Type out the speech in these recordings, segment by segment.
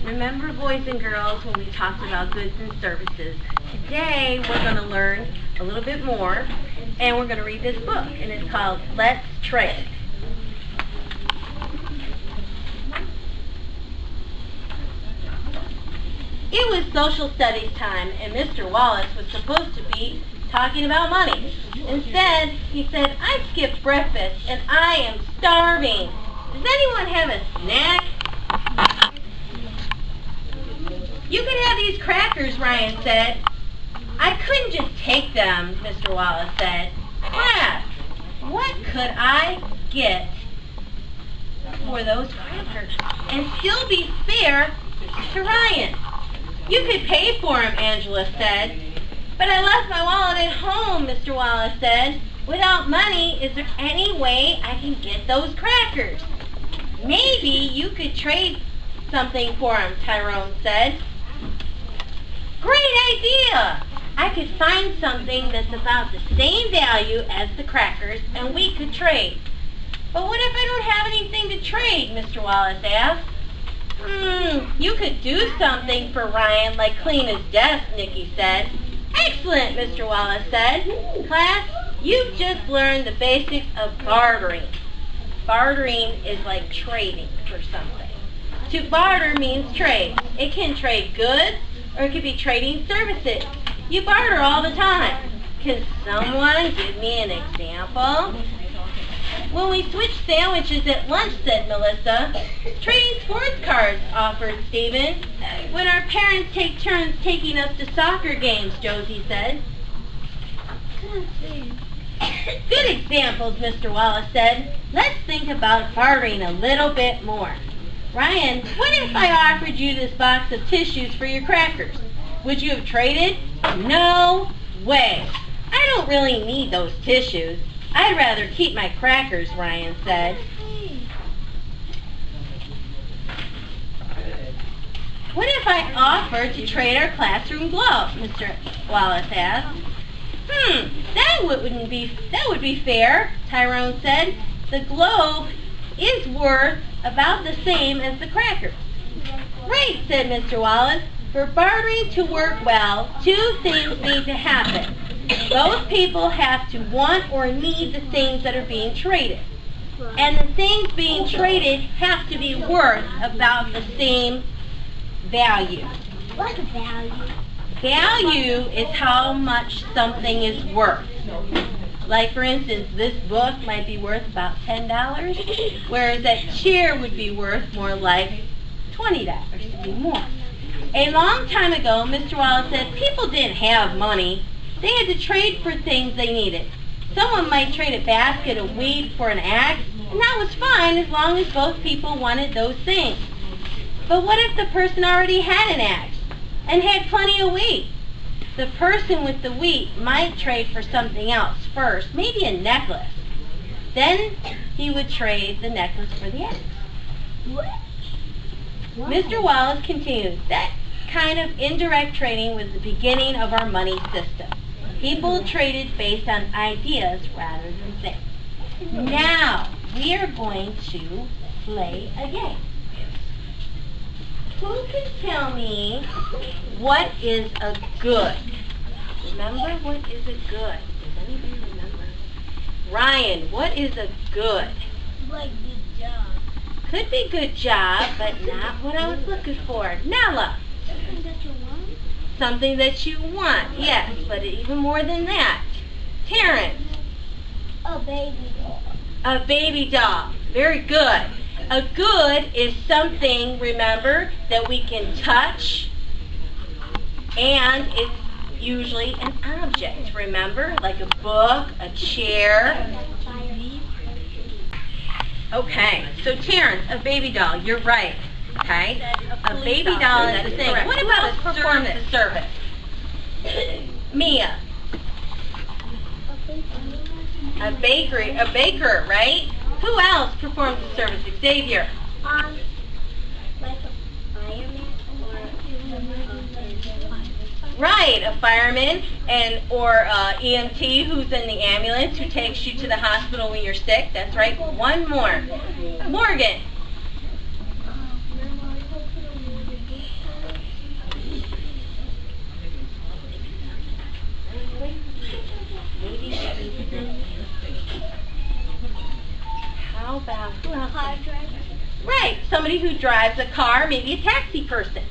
Remember, boys and girls, when we talked about goods and services? Today, we're going to learn a little bit more, and we're going to read this book, and it's called Let's Trade. It was social studies time, and Mr. Wallace was supposed to be talking about money. Instead, he said, "I skipped breakfast, and I am starving. Does anyone have a snack?" "You could have these crackers," Ryan said. "I couldn't just take them," Mr. Wallace said. "Class, what could I get for those crackers and still be fair to Ryan?" "You could pay for them," Angela said. "But I left my wallet at home," Mr. Wallace said. "Without money, is there any way I can get those crackers?" "Maybe you could trade something for them," Tyrone said. "Great idea! I could find something that's about the same value as the crackers, and we could trade." "But what if I don't have anything to trade?" Mr. Wallace asked. You could do something for Ryan, like clean his desk," Nikki said. "Excellent," Mr. Wallace said. "Class, you've just learned the basics of bartering." Bartering is like trading for something. To barter means trade. It can trade goods, or it could be trading services. You barter all the time. Can someone give me an example? "When we switch sandwiches at lunch," said Melissa. "Trading sports cards," offered Stephen. "When our parents take turns taking us to soccer games," Josie said. "Good examples," Mr. Wallace said. "Let's think about bartering a little bit more. Ryan, what if I offered you this box of tissues for your crackers? Would you have traded?" "No way. I don't really need those tissues. I'd rather keep my crackers," Ryan said. "What if I offered to trade our classroom globe?" Mr. Wallace asked. That would be fair," Tyrone said. "The globe is worth about the same as the crackers." "Right," said Mr. Wallace. "For bartering to work well, two things need to happen. Both people have to want or need the things that are being traded. And the things being traded have to be worth about the same value." What's value? Value is how much something is worth. Like, for instance, this book might be worth about $10, whereas that chair would be worth more like $20, maybe more. A long time ago, Mr. Wallace said people didn't have money. They had to trade for things they needed. Someone might trade a basket of wheat for an axe, and that was fine as long as both people wanted those things. But what if the person already had an axe and had plenty of wheat? The person with the wheat might trade for something else first, maybe a necklace. Then he would trade the necklace for the axe. Mr. Wallace continued, "That kind of indirect trading was the beginning of our money system. People traded based on ideas rather than things. Now, we are going to play a game. Who can tell me what is a good?" Remember, what is a good? Does anybody remember? Ryan, what is a good? Like good job. Could be good job, but not what I was looking for. Nella. Something that you want? Something that you want, yes, but even more than that. Terrence. A baby doll. A baby doll. Very good. A good is something, remember, that we can touch, and it's usually an object, remember? Like a book, a chair. Okay, so Terrence, a baby doll, you're right. Okay? A baby doll is the thing. What about perform the service? Mia. A baker, right? Who else performs the service? Xavier. Like a fireman Right, a fireman or EMT who's in the ambulance who takes you to the hospital when you're sick. That's right. One more. Morgan. Maybe she's... How about... Who else? Car driver. Right, somebody who drives a car, maybe a taxi person.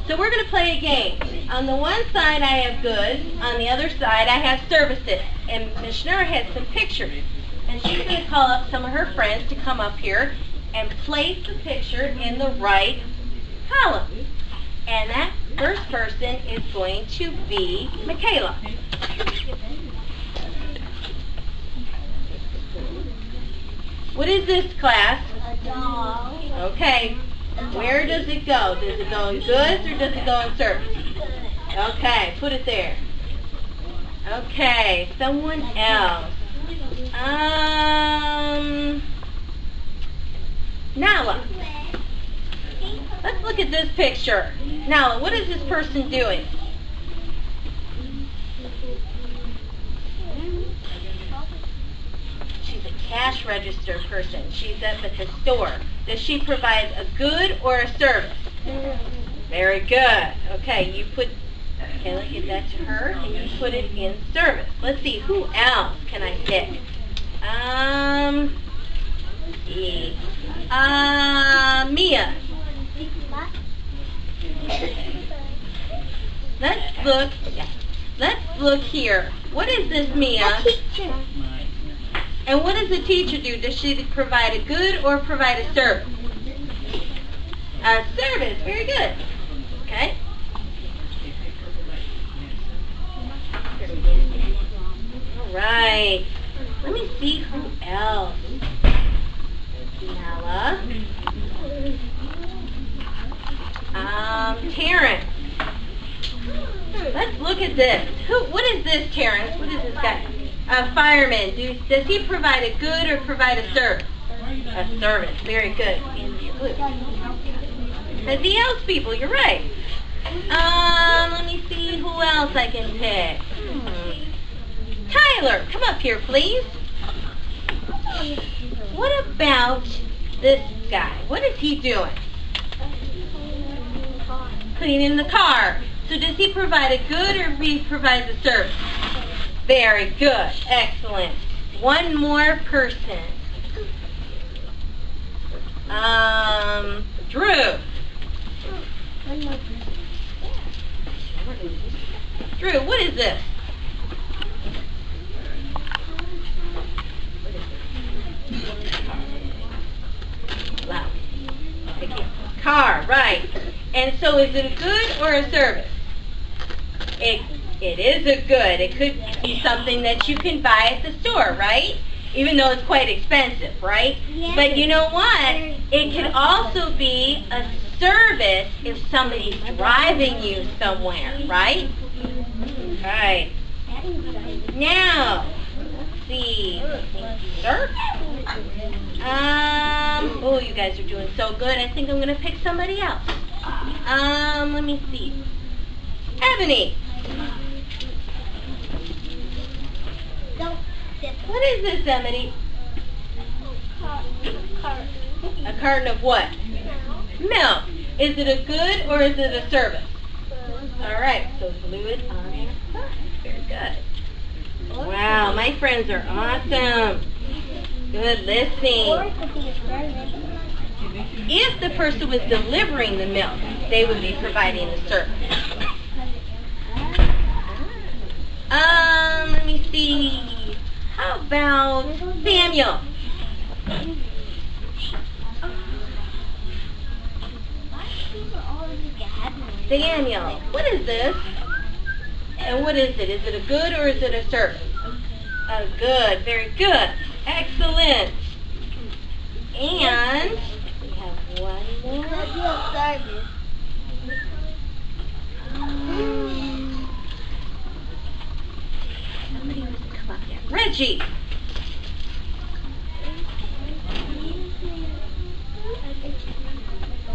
So we're going to play a game. On the one side I have goods, on the other side I have services. And Ms. Schnurr has some pictures. And she's going to call up some of her friends to come up here and place the picture in the right column. And that first person is going to be Michaela. What is this, class? A dog. Okay. Where does it go? Does it go in goods or does it go in service? Okay, put it there. Okay, someone else. Nala. Let's look at this picture. Nala, what is this person doing? She's a cash register person. She's up at the store. Does she provide a good or a service? Very good. Okay, you put, Kayla, give that to her, and you put it in service. Let's see, who else can I pick? Mia. Let's look here. What is this, Mia? A teacher. And what does the teacher do? Does she provide a good or provide a service? A service. Very good. Okay. All right. Let me see who else. Nala. Terrence. Let's look at this. What is this, Terrence? What is this guy? A fireman. Does he provide a good or provide a service? A service. Very good. Does he help people? You're right. Let me see who else I can pick. Tyler, come up here, please. What about this guy? What is he doing? Cleaning the car. So does he provide a good or he provides a service? Very good. Excellent. One more person. Drew. Drew, what is this? Wow. Car, right. And so is it a good or a service? It is a good. It could be something that you can buy at the store, right? Even though it's quite expensive, right? Yes. But you know what? It could also be a service if somebody's driving you somewhere, right? Right. Now, let's see. Sir? Oh, you guys are doing so good. I think I'm going to pick somebody else. Let me see. Ebony. What is this, Ebony? A carton of what? Milk. Is it a good or is it a service? All right, so glue it on your side. Very good. Wow, my friends are awesome. Good listening. If the person was delivering the milk, they would be providing the service. Let me see. How about Samuel? Samuel, what is this? And what is it? Is it a good or is it a service? A good. Very good. Excellent. And we have one more. Somebody wants to come up here. Reggie.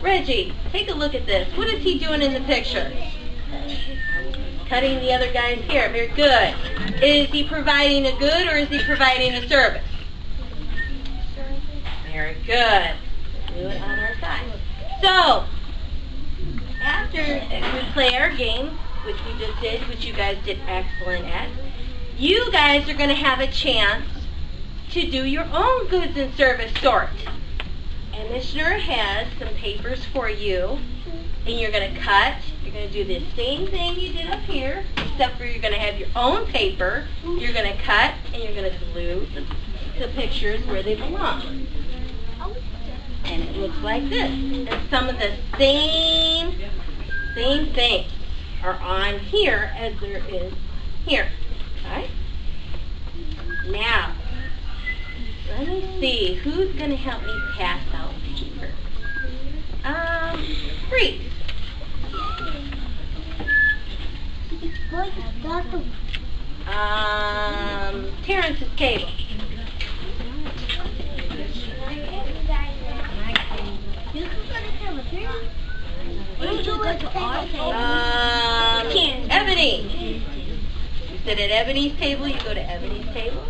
Reggie, take a look at this. What is he doing in the picture? Cutting the other guy's hair. Very good. Is he providing a good or is he providing a service? Very good. Do it on our side. So, after we play our game, which we just did, which you guys did excellent at, you guys are going to have a chance to do your own goods and service sort. And Miss Nura has some papers for you. And you're going to cut. You're going to do the same thing you did up here, except for you're going to have your own paper. You're going to cut, and you're going to glue the pictures where they belong. And it looks like this. And some of the same things are on here as there is here. Okay? Now, let me see. Who's going to help me pass out paper? Free. Terrence's table. Ebony. You sit at Ebony's table, you go to Ebony's table.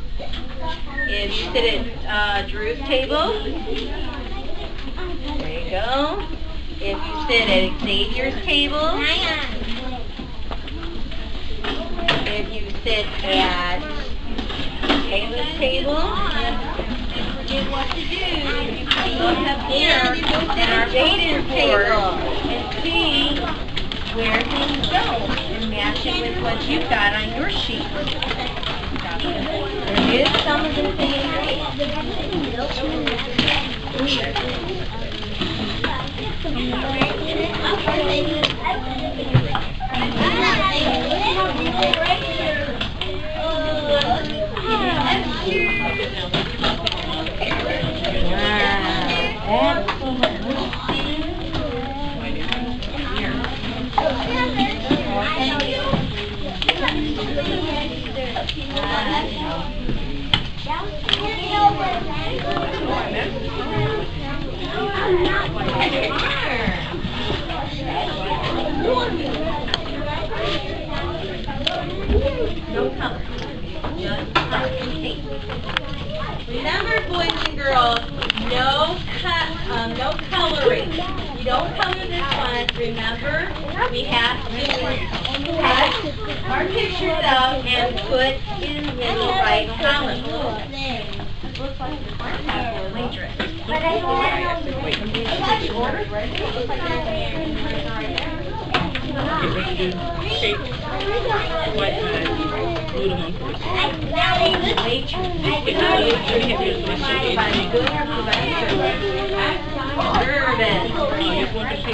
If you sit at Drew's table, there you go. If you sit at Xavier's table, if you sit at Kayla's table, forget what to do. You can look up here at our Vader's table and see where things go and match it with what you've got on your sheet. There is some of the things. No color. Just tape. Remember, boys and girls, no coloring. You don't color this one. Remember, we have to cut our pictures out and put in the right column. Looks like the front half of a waitress.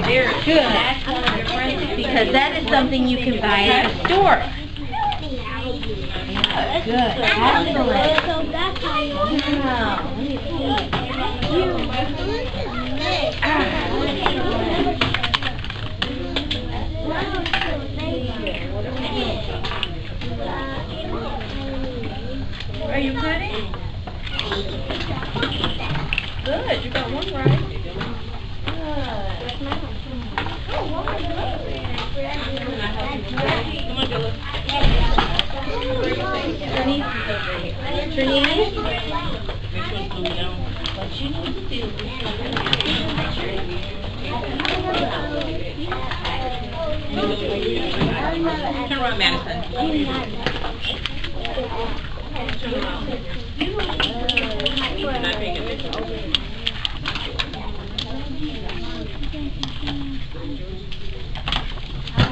Very good. Because that is something you can buy at the store. Good. Excellent. Wow. Are you cutting? Good. You got one right. Trinity? What you need to do is turn around, Madison. How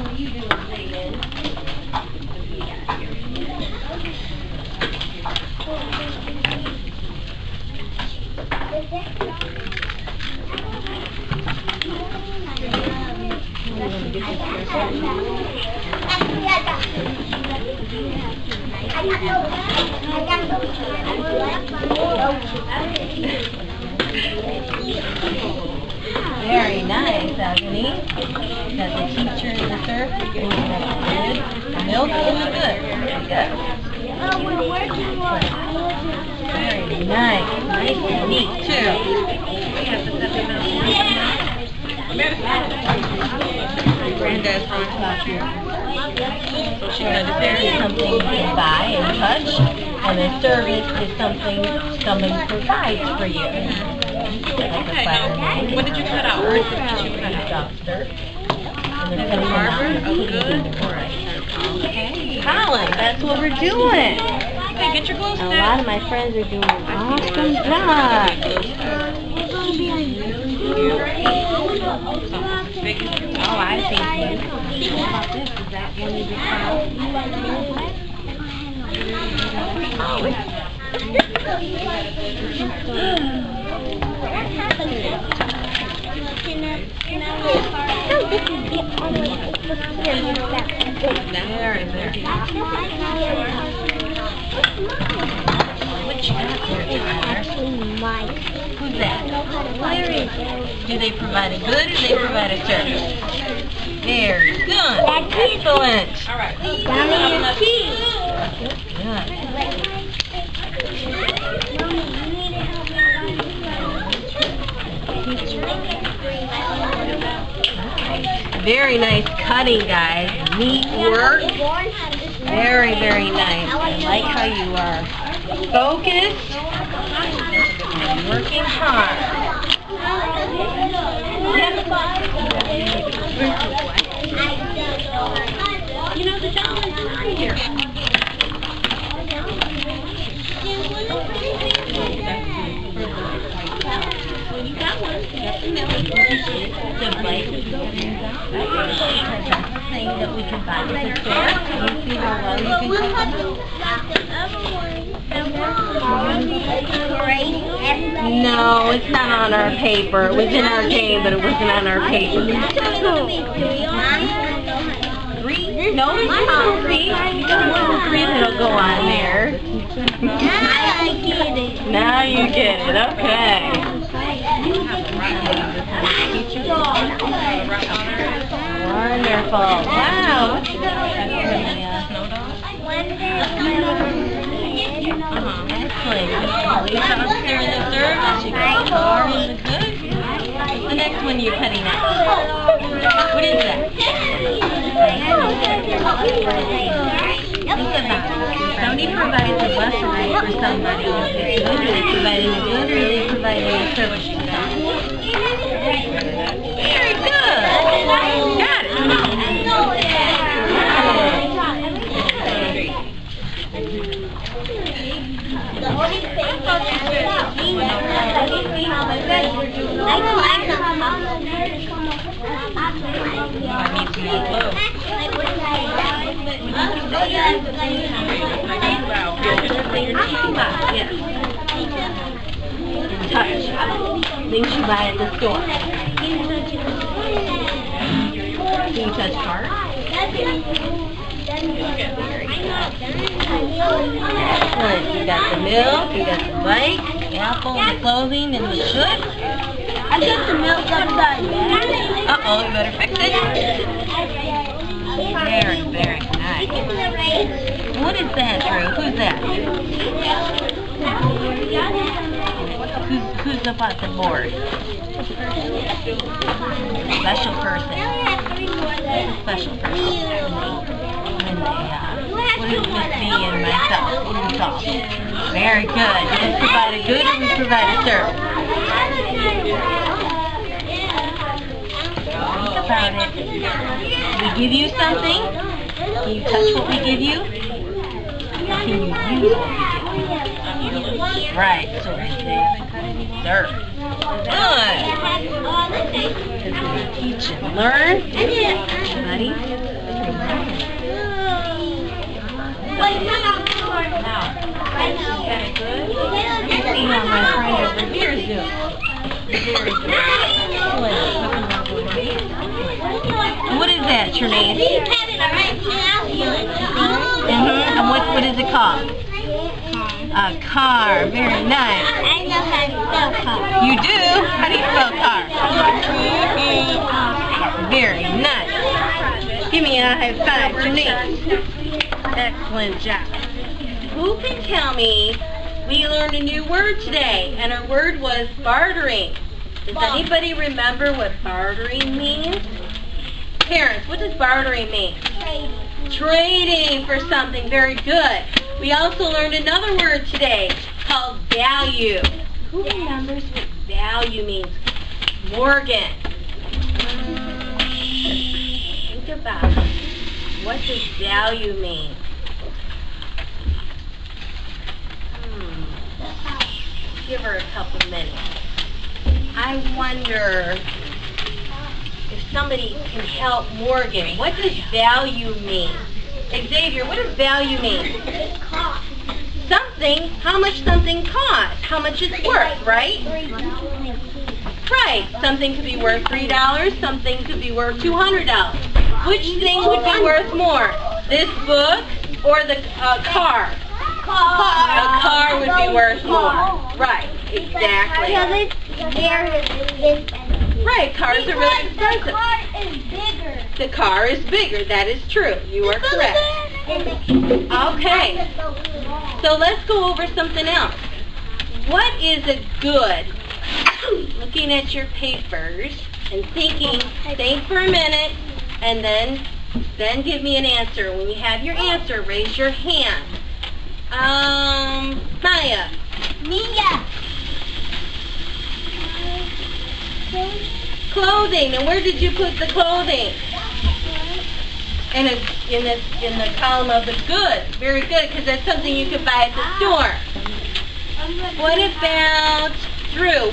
are you doing, Zayden? Very nice, Agony. Got the teacher in the surf. Good. Milk is good. Good. Very nice. Nice and neat, too. Granddad's from top here. So she there is something you can buy and touch, and a service is something someone provides for you. Like Okay, now, what did you cut out? What did you cut out? Lobster. And the barber, oh good. Okay. Colin, that's what we're doing. Hey, get your glow stick. A lot of my friends are doing an awesome job. Oh, I see. What about this? Is that one you just There. What you got there, Tyler? Who's that? Where is it? Do they provide a good or do they provide a service? Very good. Excellent. All right. Mommy and cheese. Good. Very nice cutting, guys. Neat work. Very, very nice. I like how you are focused and working hard. You know, the gentleman's not here. You got one. You got the milk. The bike is going that's the thing that we can buy at the store. You see how well you can No, it's not on our paper. It was in our game, but it wasn't on our paper. Three? No, there's not three. Three that'll go on there. Now you get it. Okay. Wonderful. Wow. Excellent. You come up there in the service, you got the car and the good. What's the next one you're cutting out? What is that? Think about it. Somebody provides a bus ride for somebody. Are they providing a good or are they providing a service? Very good. Got it. The only thing touch. Things you buy at the store. Can you touch cards? Excellent. You got the milk, you got the bike, the apple, the clothing, and the should. I got the milk upside down. Uh-oh, you better fix it. Very, very nice. What is that, Drew? Who's that? Who's up at the board? Special person. Special person. And what is Miss B and myself? Myself. Very good. You just provide a good and we provide a service. Think about it. We give you something. Can you touch what we give you? Can you use what we give you? Right. So we say serve. Good. Teach and learn. Buddy. See how my friend over here is doing. What is that, Trinace? And what is it called? A car. Very nice. I know how to spell car. You do? How do you spell car? Very nice. Give me a high five, Trinace. Excellent job. Who can tell me we learned a new word today, and our word was bartering. Does anybody remember what bartering means? Parents, what does bartering mean? Trading. Trading for something. Very good. We also learned another word today called value. Who remembers what value means? Morgan. Think about it. What does value mean? give her a couple minutes. I wonder if somebody can help Morgan. What does value mean? Xavier, what does value mean? Something, how much something costs, how much it's worth, right? Right. Something could be worth $3, something could be worth $200. Which thing would be worth more? This book or the car? A car would be worth more. Right, exactly. Right, cars are really expensive. The car is bigger, that is true. You are correct. Okay, so let's go over something else. What is a good? Looking at your papers and thinking, think for a minute, and then give me an answer. When you have your answer, raise your hand. Maya. Mia. Clothing. And where did you put the clothing? In the column of the goods. Very good, because that's something you could buy at the store. What about Drew?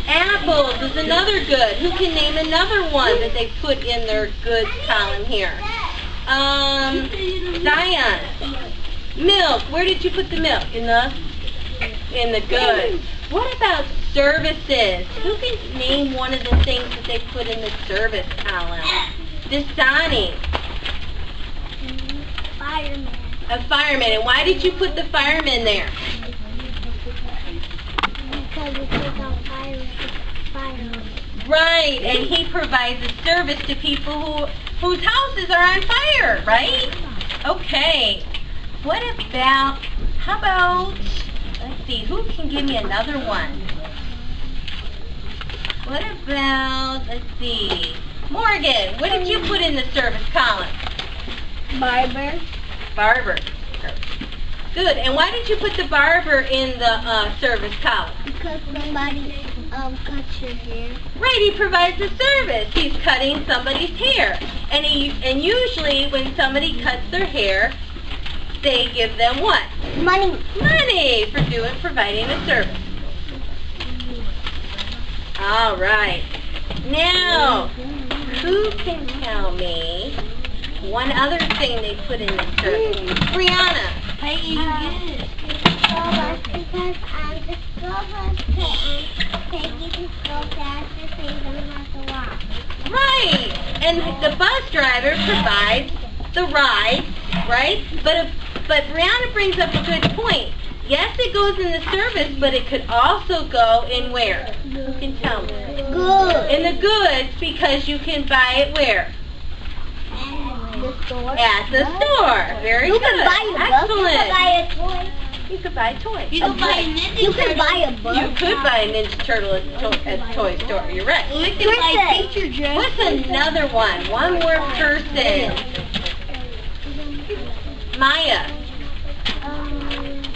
Apples is another good. Who can name another one that they put in their goods column here? Zion. Milk. Where did you put the milk? In the goods. What about services? Who can name one of the things that they put in the service column? Dasani. Fireman. A fireman. And why did you put the fireman there? Because it says on fire. Right, and he provides a service to people whose houses are on fire, right? Okay. What about, how about, let's see, who can give me another one? What about, let's see, Morgan, what did you put in the service column? Barber. Barber. Good, and why did you put the barber in the service column? Because somebody cuts your hair. Right, he provides a service. He's cutting somebody's hair. And usually when somebody cuts their hair, they give them what? Money. Money for providing a service. All right. Now, who can tell me one other thing they put in the service? Brianna. Hey, you get it. Because the school bus can't take you to school faster so you don't have to walk. Right. And the bus driver provides the ride, right? But Brianna brings up a good point. Yes, it goes in the service, but it could also go in where? Who can tell me? Good. In the goods, because you can buy it where? The store. At the store. Very You good. can buy a book. Excellent. You can buy a toy. You could buy a toy. You can buy a Ninja Turtle. You can buy a book. You could buy a Ninja Turtle at the toy store. You're right. You can buy teacher dress. What's another one? One more person. Maya.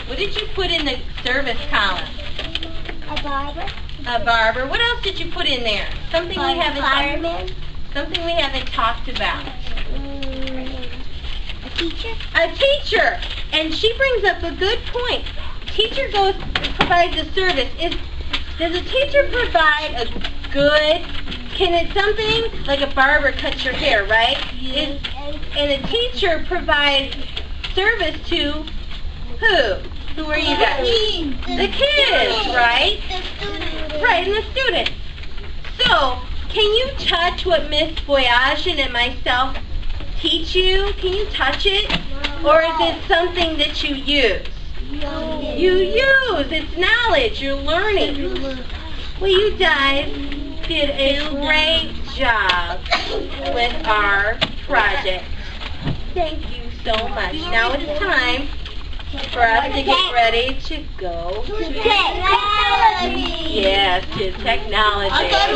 What did you put in the service column? A barber. A barber. What else did you put in there? Something we haven't fireman. Something we haven't talked about. A teacher. A teacher. And she brings up a good point. Teacher provides a service. Does a teacher provide a good? Can it something like a barber cuts your hair, right? And a teacher provides service to who? Who are you guys? The kids, right? The students. Right, and the students. So, can you touch what Miss Boyajian and myself teach you? Can you touch it? Or is it something that you use? You use. It's knowledge. You're learning. Well, you guys did a great job with our project. Thank you so much. Now it's time for us to get ready to go to Technology. yes, to technology. Okay,